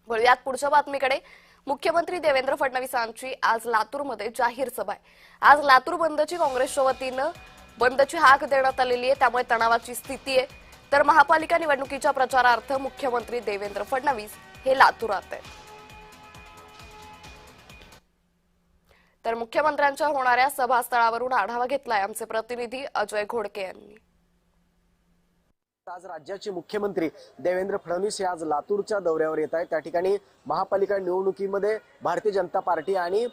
वळूयात पुढच्या बातमीकडे। मुख्यमंत्री देवेंद्र फडणवीसांची आज लातूरमध्ये जाहीर सभा आहे। आज लातूर बंदची काँग्रेसच्या वतीनं बंदची हाक देण्यात आलेली आहे, त्यामुळे तणावाची स्थिती आहे। तर महापालिका निवडणुकीच्या प्रचारार्थ मुख्यमंत्री देवेंद्र फडणवीस हे लातूरात आहेत। तर मुख्यमंत्र्यांच्या होणाऱ्या सभास्थळावरून आढावा घेतलाय आमचे प्रतिनिधी अजय घोडके यांनी। आज राज्याचे मुख्यमंत्री देवेंद्र फडणवीस हे आज लातूरच्या दौऱ्यावर येत आहेत। त्या ठिकाणी महापालिका निवडणुकीमध्ये भारतीय जनता पार्टी आणि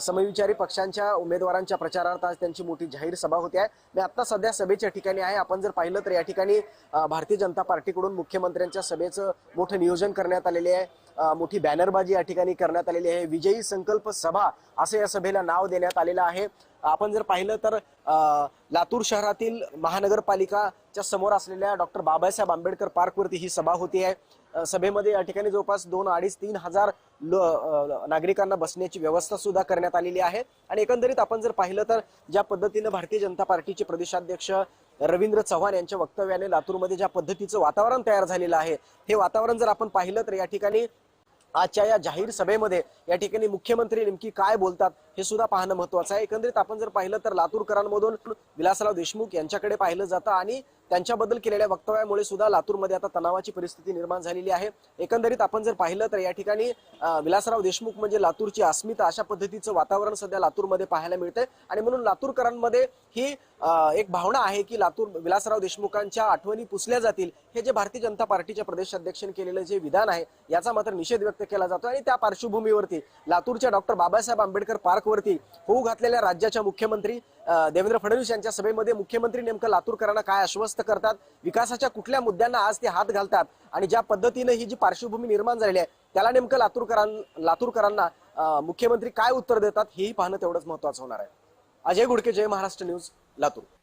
समविचारी पक्षांच्या उमेदवारांच्या प्रचारार्थ आज त्यांची मोठी जाहीर सभा होते आहे। मी आता सध्या सभेच्या ठिकाणी आहे। आपण जर पाहिलं तर या ठिकाणी भारतीय जनता पार्टीकडून मुख्यमंत्र्यांच्या सभेचं मोठं नियोजन करण्यात आलेले आहे। मोठी बॅनरबाजी या ठिकाणी करण्यात आलेली आहे। विजयी संकल्प सभा असं या सभेला नाव देण्यात आलेलं आहे। आपण जर पाहिलं तर लातूर शहरातील महानगरपालिकाच्या समोर असलेल्या डॉक्टर बाबासाहेब आंबेडकर पार्कवरती ही सभा होती आहे। सभेमध्ये या ठिकाणी जवळपास 2-2.5-3 हजार नागरिकांना बसण्याची व्यवस्था सुद्धा करण्यात आलेली आहे। आणि एकंदरीत आपण जर पाहिलं तर ज्या पद्धतीने भारतीय जनता पार्टीचे प्रदेशाध्यक्ष रवींद्र चव्हाण यांच्या वक्तव्याने लातूरमध्ये ज्या पद्धतीचं वातावरण तयार झालेलं आहे, हे वातावरण जर आपण पाहिलं तर या ठिकाणी आजच्या या जाहीर सभेमध्ये या ठिकाणी मुख्यमंत्री नेमकी काय बोलतात हे सुद्धा पाहणं महत्त्वाचं आहे। एकंदरीत आपण जर पाहिलं तर लातूरकरांमधून विलासराव देशमुख यांच्याकडे पाहिलं जातं आणि त्यांच्याबद्दल केलेल्या वक्तव्यामुळे सुद्धा लातूरमध्ये आता तणावाची परिस्थिती निर्माण झालेली आहे। एकंदरीत आपण जर पाहिलं तर या ठिकाणी विलासराव देशमुख म्हणजे लातूरची अस्मिता अशा पद्धतीचं वातावरण सध्या लातूरमध्ये पाहायला मिळतंय। आणि म्हणून लातूरकरांमध्ये ही एक भावना आहे की लातूर विलासराव देशमुखांच्या आठवणी पुसल्या जातील हे जे भारतीय जनता पार्टीच्या प्रदेशाध्यक्षांनी केलेलं जे विधान आहे याचा मात्र निषेध व्यक्त केला जातो। आणि त्या पार्श्वभूमीवरती लातूरच्या डॉक्टर बाबासाहेब आंबेडकर पार्कवरती होऊ घातलेल्या राज्याच्या मुख्यमंत्री देवेंद्र फडणवीस यांच्या सभेमध्ये मुख्यमंत्री नेमकं लातूरकरांना काय आश्वस्त करतात, विकासाच्या कुठल्या मुद्द्यांना आज ते हात घालतात आणि ज्या पद्धतीने ही जी पार्श्वभूमी निर्माण झालेली आहे त्याला नेमकं लातूरकरांना मुख्यमंत्री काय उत्तर देतात हेही पाहणं तेवढंच महत्त्वाचं होणार आहे। अजय घोडके, जय महाराष्ट्र न्यूज, लातूर।